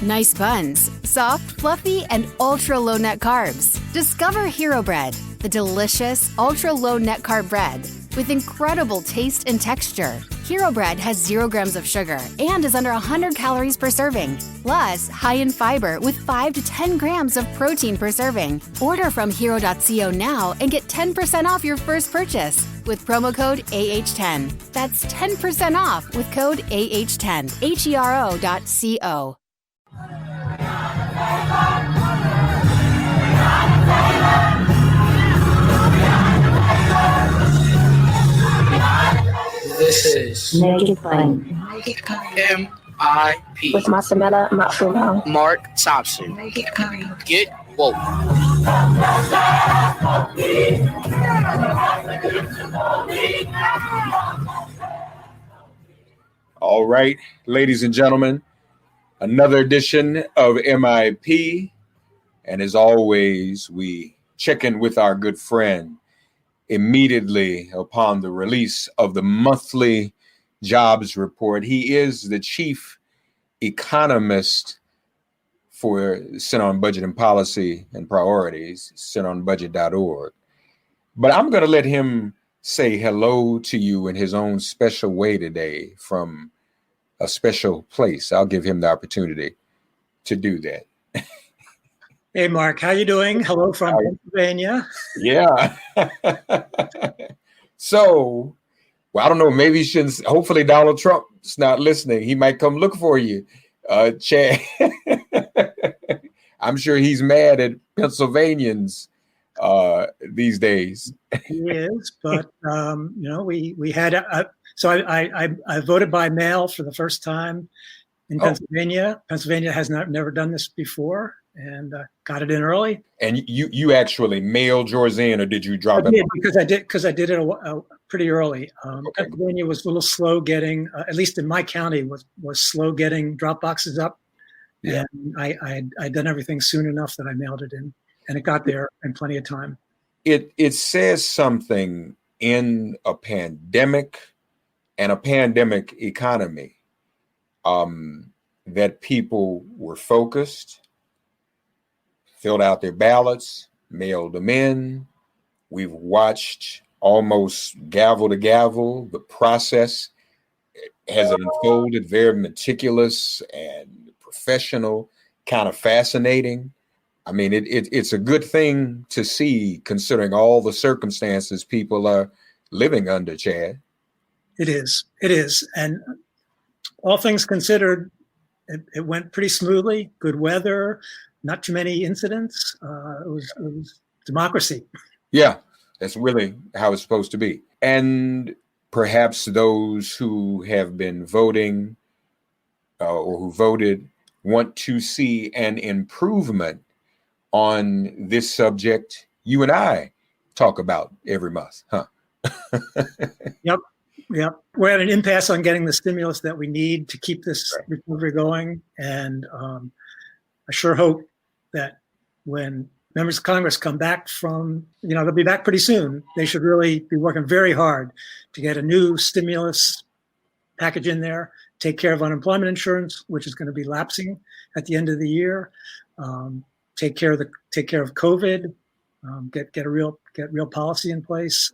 Nice buns, soft, fluffy, and ultra-low net carbs. Discover Hero Bread, the delicious, ultra-low net carb bread with incredible taste and texture. Hero Bread has 0 grams of sugar and is under 100 calories per serving. Plus, high in fiber with 5 to 10 grams of protein per serving. Order from hero.co now and get 10% off your first purchase with promo code AH10. That's 10% off with code AH10. HERO.co. This is Make It Plain. MIP With Masamela Matfumo. Mark Thompson. Get woke. All right, ladies and gentlemen, another edition of MIP. And as always, we check in with our good friend immediately upon the release of the monthly jobs report. He is the chief economist for Center on Budget and Policy and Priorities, centeronbudget.org. But I'm going to let him say hello to you in his own special way today from a special place. I'll give him the opportunity to do that. Hey, Mark, how you doing? Hello from Pennsylvania. Yeah. So, well, I don't know. Maybe you shouldn't. Hopefully, Donald Trump's not listening. He might come look for you, Chad. I'm sure he's mad at Pennsylvanians these days. He is, but we had so I voted by mail for the first time in Pennsylvania. Pennsylvania has never done this before. And got it in early. And you actually mailed yours in, or did you drop it? Because I did it pretty early. Pennsylvania was a little slow getting, at least in my county, was slow getting drop boxes up. Yeah. And I'd done everything soon enough that I mailed it in, and it got there in plenty of time. It says something in a pandemic and a pandemic economy that people were focused, filled out their ballots, mailed them in. We've watched almost gavel to gavel. The process has unfolded, very meticulous and professional, kind of fascinating. I mean, it's a good thing to see, considering all the circumstances people are living under, Chad. It is. And all things considered, it went pretty smoothly, good weather, not too many incidents. It was democracy. Yeah, that's really how it's supposed to be. And perhaps those who have been voting or who voted want to see an improvement on this subject you and I talk about every month, huh? Yep. We're at an impasse on getting the stimulus that we need to keep this recovery going. And I sure hope that when members of Congress come back from, they'll be back pretty soon. They should really be working very hard to get a new stimulus package in there, take care of unemployment insurance, which is going to be lapsing at the end of the year, take care of COVID, get real policy in place.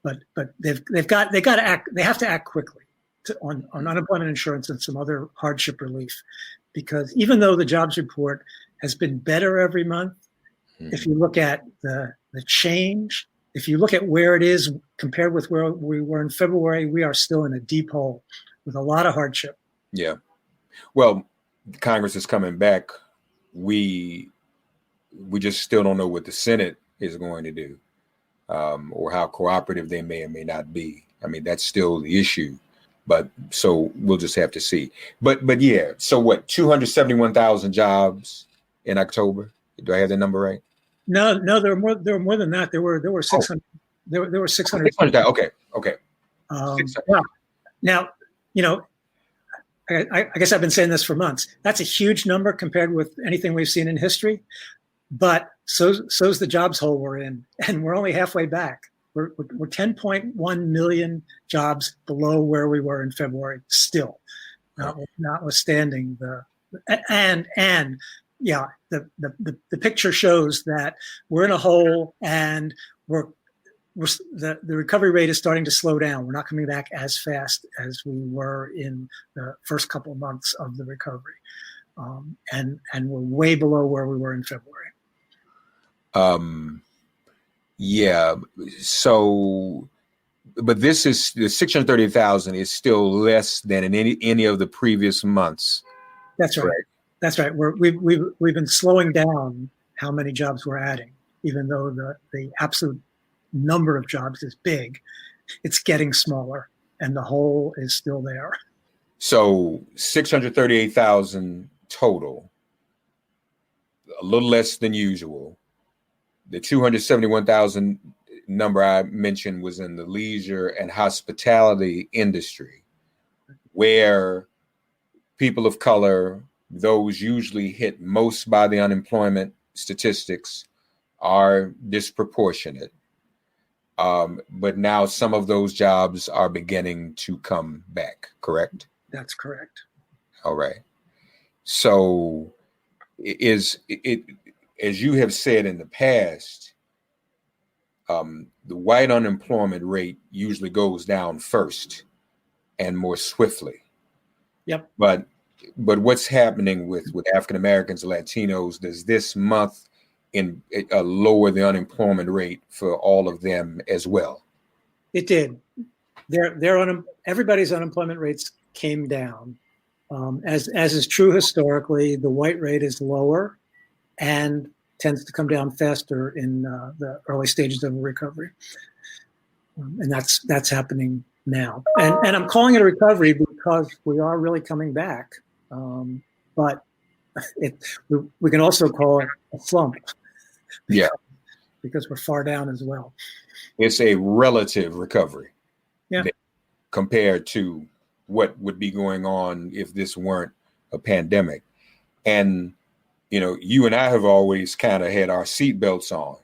But they've got to act. They have to act quickly on unemployment insurance and some other hardship relief. Because even though the jobs report has been better every month, if you look at the change, if you look at where it is compared with where we were in February, we are still in a deep hole with a lot of hardship. Yeah. Well, Congress is coming back. We just still don't know what the Senate is going to do, or how cooperative they may or may not be. I mean, that's still the issue. But so we'll just have to see. But yeah, so what, 271,000 jobs in October? Do I have the number right? No, there were more than that. There were 600. There were 600. 600. Okay. Now, I guess I've been saying this for months. That's a huge number compared with anything we've seen in history. But so's the jobs hole we're in, and we're only halfway back. We're 10.1 million jobs below where we were in February still, notwithstanding the and yeah, the picture shows that we're in a hole, and the recovery rate is starting to slow down. We're not coming back as fast as we were in the first couple of months of the recovery, and we're way below where we were in February. Yeah. So, but this is the 630,000 is still less than in any of the previous months. That's right. Correct. That's right. We've been slowing down how many jobs we're adding, even though the absolute number of jobs is big. It's getting smaller, and the hole is still there. So 638,000 total, a little less than usual. The 271,000 number I mentioned was in the leisure and hospitality industry, where people of color, those usually hit most by the unemployment statistics, are disproportionate. But now some of those jobs are beginning to come back, correct? That's correct. All right. So is it, as you have said in the past, the white unemployment rate usually goes down first and more swiftly. Yep. But what's happening with African Americans, Latinos, does this month lower the unemployment rate for all of them as well? It did. Everybody's unemployment rates came down. As is true historically, the white rate is lower and tends to come down faster in the early stages of a recovery. And that's happening now. And I'm calling it a recovery because we are really coming back. But we can also call it a slump. Yeah. Because we're far down as well. It's a relative recovery. Yeah. Compared to what would be going on if this weren't a pandemic. And, you know, you and I have always kind of had our seatbelts on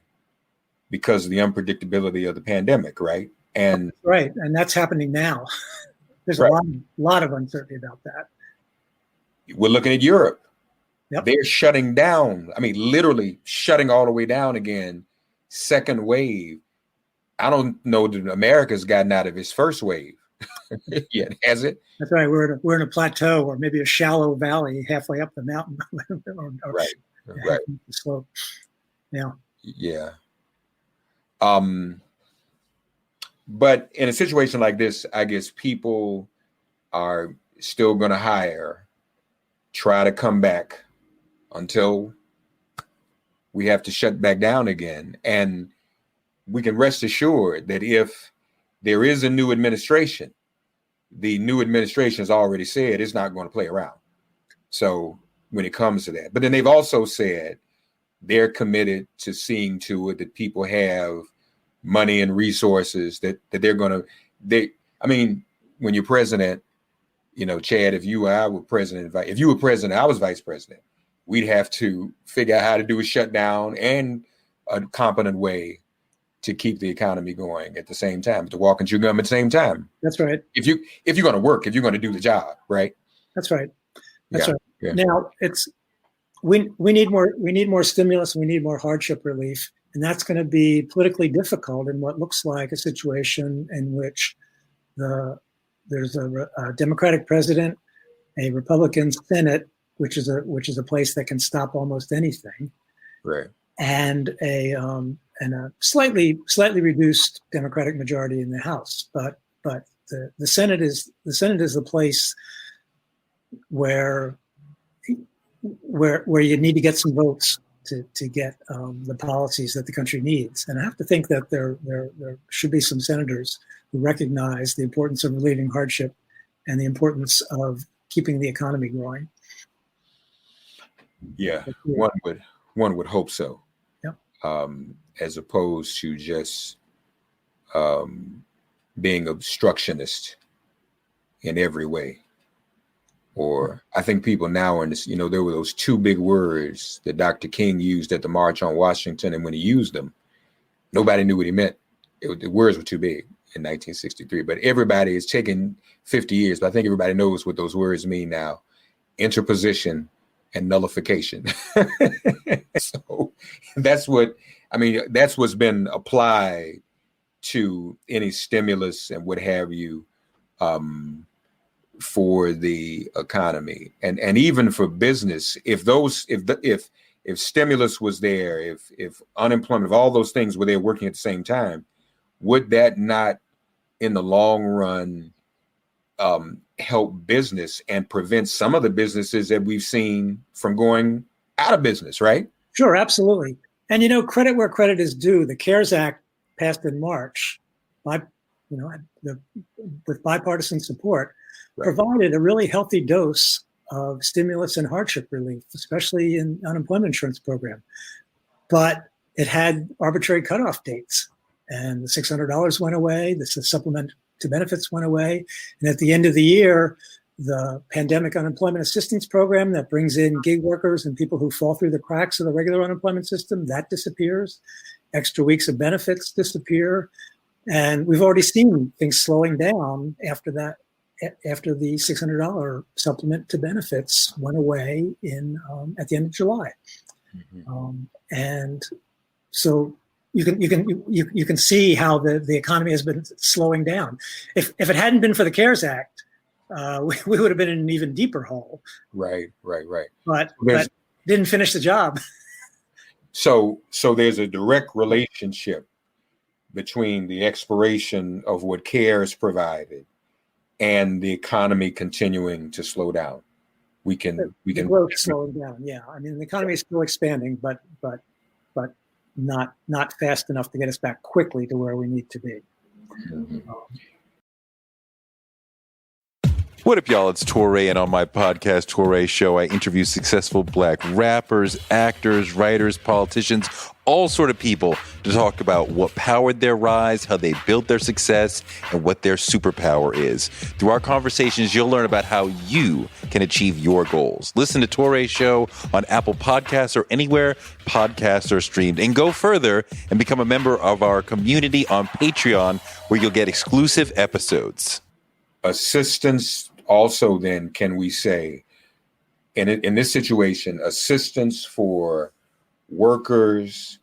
because of the unpredictability of the pandemic, right? And right. And that's happening now. There's right. a lot of uncertainty about that. We're looking at Europe. Yep. They're shutting down. I mean, literally shutting all the way down again. Second wave. I don't know that America's gotten out of its first wave yet, has it? That's right. We're in a plateau, or maybe a shallow valley halfway up the mountain. Right. The slope. Yeah. Yeah. But in a situation like this, I guess people are still going to try to come back until we have to shut back down again. And we can rest assured that if there is a new administration, the new administration has already said it's not going to play around. So when it comes to that, but then they've also said they're committed to seeing to it that people have money and resources that they're going to, I mean, when you're president, you know, Chad, if you were president, I was vice president, we'd have to figure out how to do a shutdown and a competent way to keep the economy going at the same time, to walk and chew gum at the same time. That's right. If you're going to work, if you're going to do the job, right? That's right. That's yeah. right. Yeah. Now we need more stimulus. We need more hardship relief, and that's going to be politically difficult in what looks like a situation in which there's a Democratic president, a Republican Senate, which is a place that can stop almost anything, right, and a slightly reduced Democratic majority in the House. But the Senate is the place where you need to get some votes to get the policies that the country needs. And I have to think that there should be some senators who recognize the importance of relieving hardship and the importance of keeping the economy growing. Yeah, one would hope so. Yep. As opposed to just being obstructionist in every way. Or I think people now are in this, you know, there were those two big words that Dr. King used at the March on Washington. And when he used them, nobody knew what he meant. The words were too big in 1963. But it's taken 50 years. But I think everybody knows what those words mean now. Interposition and nullification. So that's what's been applied to any stimulus and what have you, for the economy and even for business. If stimulus was there, if unemployment, if all those things were there working at the same time, would that not in the long run help business and prevent some of the businesses that we've seen from going out of business, right? Sure, absolutely. And credit where credit is due. The CARES Act passed in March with bipartisan support, right, provided a really healthy dose of stimulus and hardship relief, especially in unemployment insurance program. But it had arbitrary cutoff dates, and the $600 went away. The supplement to benefits went away. And at the end of the year, the pandemic unemployment assistance program that brings in gig workers and people who fall through the cracks of the regular unemployment system, that disappears. Extra weeks of benefits disappear. And we've already seen things slowing down after that, after the $600 supplement to benefits went away at the end of July. Mm-hmm. And so you can see how the economy has been slowing down. If it hadn't been for the CARES Act, we would have been in an even deeper hole. Right. But didn't finish the job. So there's a direct relationship between the expiration of what CARES provided and the economy continuing to slow down. We can growth slowing down. Yeah, I mean the economy is still expanding, but not fast enough to get us back quickly to where we need to be. Mm-hmm. What up, y'all? It's Torre, and on my podcast, Torre Show, I interview successful Black rappers, actors, writers, politicians, all sort of people to talk about what powered their rise, how they built their success, and what their superpower is. Through our conversations, you'll learn about how you can achieve your goals. Listen to Torre Show on Apple Podcasts or anywhere podcasts are streamed. And go further and become a member of our community on Patreon, where you'll get exclusive episodes. Assistance also, then, can we say, in this situation, assistance for workers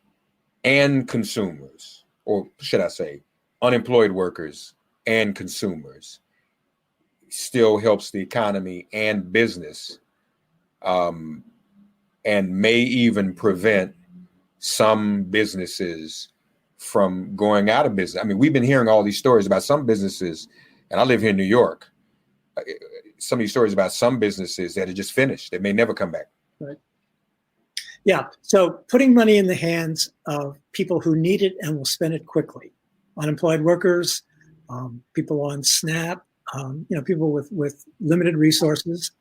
and consumers, or should I say unemployed workers and consumers, still helps the economy and business, and may even prevent some businesses from going out of business. I mean, we've been hearing all these stories about some businesses, and I live here in New York. Some of these stories about some businesses that are just finished. They may never come back. Right. Yeah. So putting money in the hands of people who need it and will spend it quickly. Unemployed workers, people on SNAP, people with limited resources.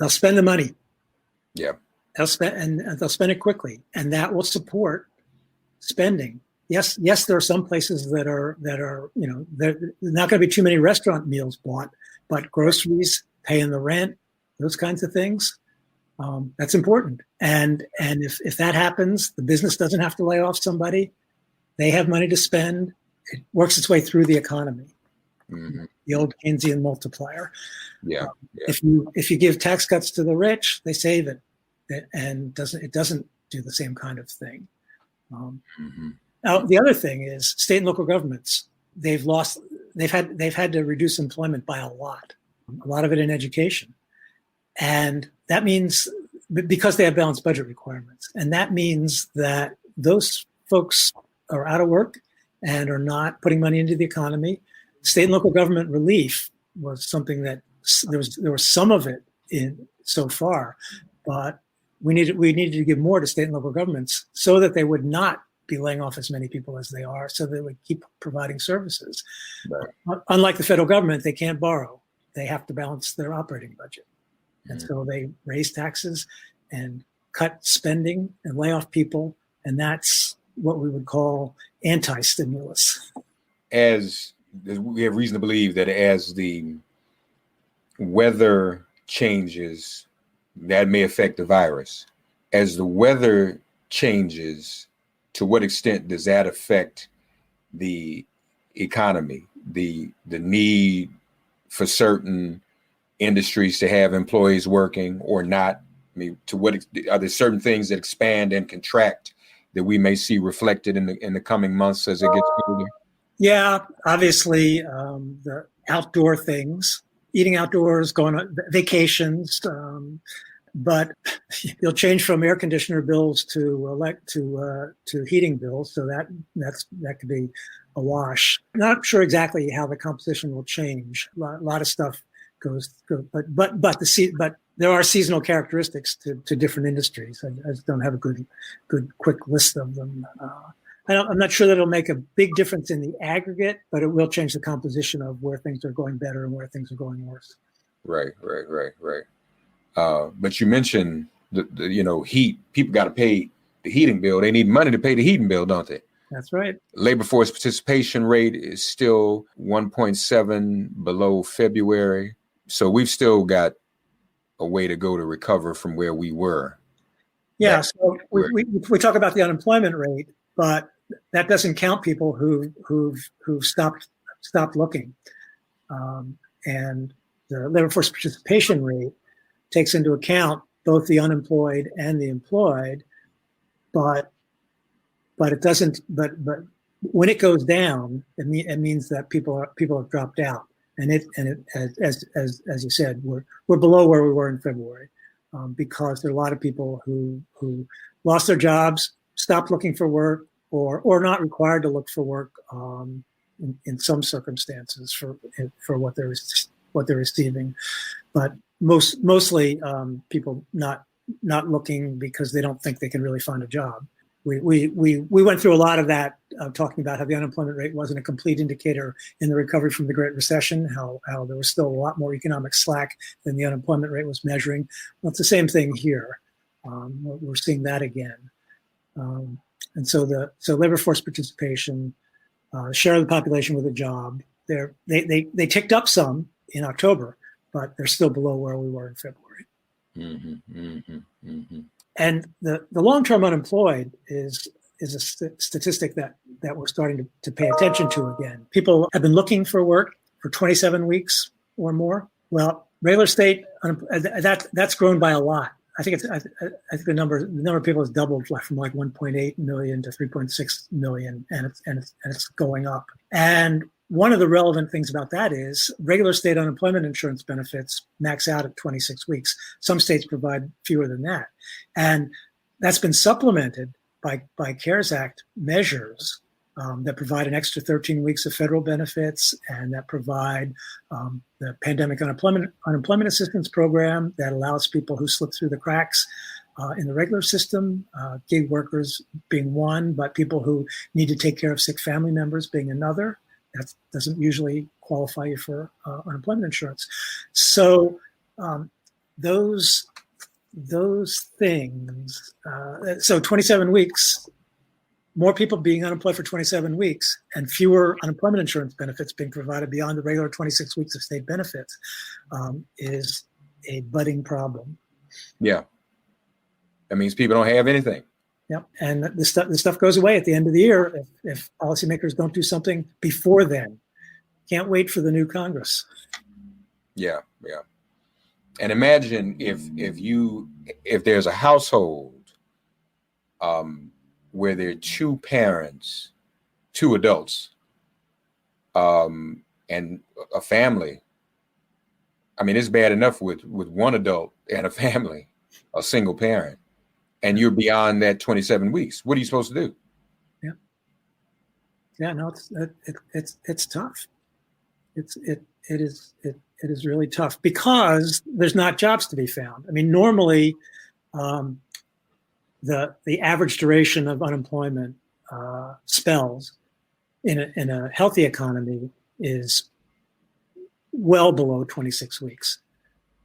They'll spend the money. Yeah. They'll spend it quickly, and that will support spending. Yes, there are some places that are there's not going to be too many restaurant meals bought, but groceries, paying the rent, those kinds of things, that's important. And if that happens, the business doesn't have to lay off somebody. They have money to spend. It works its way through the economy. Mm-hmm. The old Keynesian multiplier. Yeah. If you give tax cuts to the rich, they save it, and it doesn't do the same kind of thing. Mm-hmm. Now, the other thing is state and local governments. They've had to reduce employment by a lot of it in education. And that means, because they have balanced budget requirements, and that means that those folks are out of work and are not putting money into the economy. State and local government relief was something that there was some of it in so far, but we needed to give more to state and local governments so that they would not be laying off as many people as they are, so they would keep providing services. Right. Unlike the federal government, they can't borrow. They have to balance their operating budget. Mm-hmm. And so they raise taxes and cut spending and lay off people. And that's what we would call anti-stimulus. As we have reason to believe that as the weather changes, that may affect the virus. As the weather changes, to what extent does that affect the economy, the need for certain industries to have employees working or not? I mean, to what are there certain things that expand and contract that we may see reflected in the coming months as it gets colder? Yeah, obviously the outdoor things, eating outdoors, going on vacations, but you'll change from air conditioner bills to heating bills, so that could be a wash. Not sure exactly how the composition will change. A lot of stuff goes, but there are seasonal characteristics to different industries. I just don't have a good quick list of them. I'm not sure that it'll make a big difference in the aggregate, but it will change the composition of where things are going better and where things are going worse. Right. But you mentioned the heat. People got to pay the heating bill. They need money to pay the heating bill, don't they? That's right. Labor force participation rate is still 1.7 below February. So we've still got a way to go to recover from where we were. Yeah. So we talk about the unemployment rate, but that doesn't count people who've stopped looking. And the labor force participation rate takes into account both the unemployed and the employed, but it doesn't. But when it goes down, it means that people have dropped out, and as you said, we're below where we were in February, because there are a lot of people who lost their jobs, stopped looking for work, or not required to look for work in some circumstances for what they're receiving, but mostly people not looking because they don't think they can really find a job. We went through a lot of that, talking about how the unemployment rate wasn't a complete indicator in the recovery from the Great Recession, how there was still a lot more economic slack than the unemployment rate was measuring. Well, it's the same thing here. We're seeing that again. And so labor force participation, share of the population with a job, they ticked up some in October, but they're still below where we were in February. And the long-term unemployed is a statistic that we're starting to pay attention to again. People have been looking for work for 27 weeks or more. Well, regular state that's grown by a lot. I think the number of people has doubled from like 1.8 million to 3.6 million, and it's going up. And one of the relevant things about that is regular state unemployment insurance benefits max out at 26 weeks. Some states provide fewer than that, and that's been supplemented by CARES Act measures that provide an extra 13 weeks of federal benefits, and that provide the pandemic unemployment assistance program that allows people who slip through the cracks in the regular system, gig workers being one, but people who need to take care of sick family members being another. That doesn't usually qualify you for unemployment insurance. So those things, so 27 weeks, more people being unemployed for 27 weeks and fewer unemployment insurance benefits being provided beyond the regular 26 weeks of state benefits is a budding problem. Yeah. That means people don't have anything. Yep. And this stuff goes away at the end of the year if policymakers don't do something before then. Can't wait for the new Congress. Yeah. And imagine if there's a household where there are two parents, two adults, and a family. I mean, it's bad enough with one adult and a family, a single parent, and you're beyond that 27 weeks. What are you supposed to do? Yeah. No, it's tough. It is really tough because there's not jobs to be found. I mean, normally, the average duration of unemployment spells in a healthy economy is well below 26 weeks.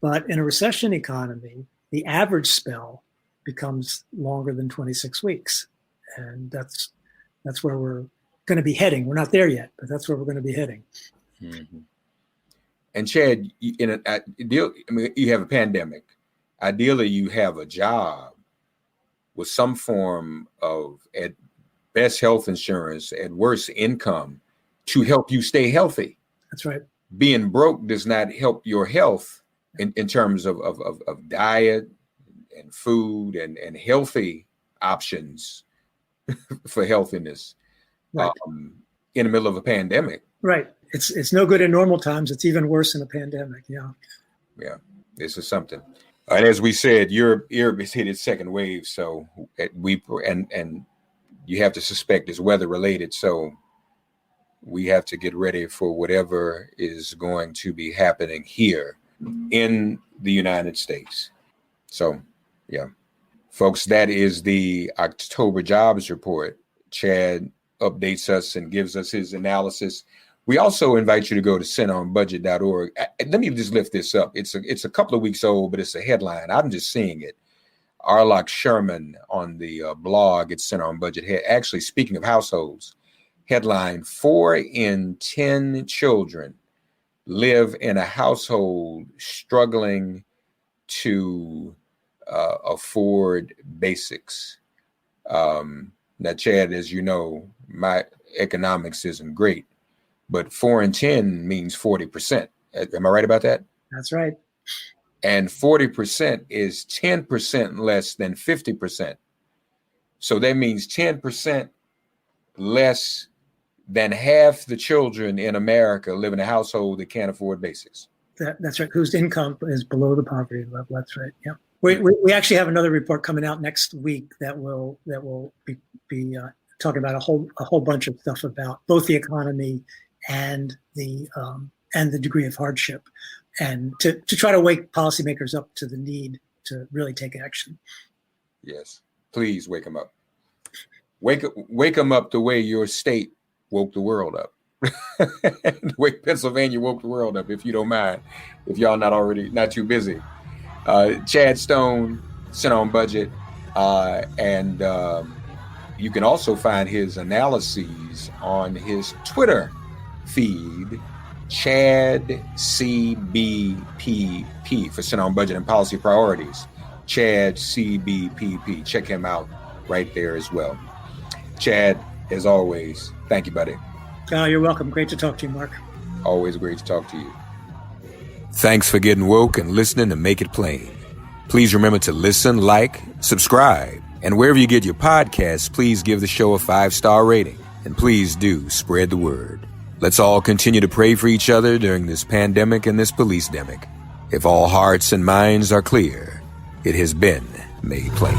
But in a recession economy, the average spell becomes longer than 26 weeks. And that's where we're going to be heading. We're not there yet, but that's where we're going to be heading. Mm-hmm. And Chad, you have a pandemic. Ideally, you have a job with some form of, at best, health insurance, at worst, income to help you stay healthy. That's right. Being broke does not help your health in terms of diet and food and healthy options for healthiness, Right. In the middle of a pandemic. Right. It's no good in normal times. It's even worse in a pandemic. Yeah. Yeah, this is something. And as we said, Europe has hit its second wave, so and you have to suspect it's weather related. So we have to get ready for whatever is going to be happening here in the United States. So, yeah, folks, that is the October jobs report. Chad updates us and gives us his analysis. We also invite you to go to centeronbudget.org. Let me just lift this up. It's a couple of weeks old, but it's a headline. I'm just seeing it. Arlock Sherman on the blog at Center on Budget. Actually, speaking of households, headline: 4 in 10 children live in a household struggling to afford basics. Now, Chad, as you know, my economics isn't great, but 4 in 10 means 40%. Am I right about that? That's right. And 40% is 10% less than 50%. So that means 10% less than half the children in America live in a household that can't afford basics. That's right. Whose income is below the poverty level. That's right. Yeah. We actually have another report coming out next week that will be talking about a whole bunch of stuff about both the economy and the degree of hardship, and to try to wake policymakers up to the need to really take action. Yes, please wake them up. Wake them up the way your state woke the world up. The way Pennsylvania woke the world up, if you don't mind, if y'all not too busy. Chad Stone, Center on Budget, and you can also find his analyses on his Twitter feed, Chad CBPP, for Center on Budget and Policy Priorities. Chad CBPP. Check him out right there as well. Chad, as always, thank you, buddy. You're welcome. Great to talk to you, Mark. Always great to talk to you. Thanks for getting woke and listening to Make It Plain. Please remember to listen, like, subscribe, and wherever you get your podcasts, please give the show a 5-star rating. And please do spread the word. Let's all continue to pray for each other during this pandemic and this police-demic. If all hearts and minds are clear, it has been made plain.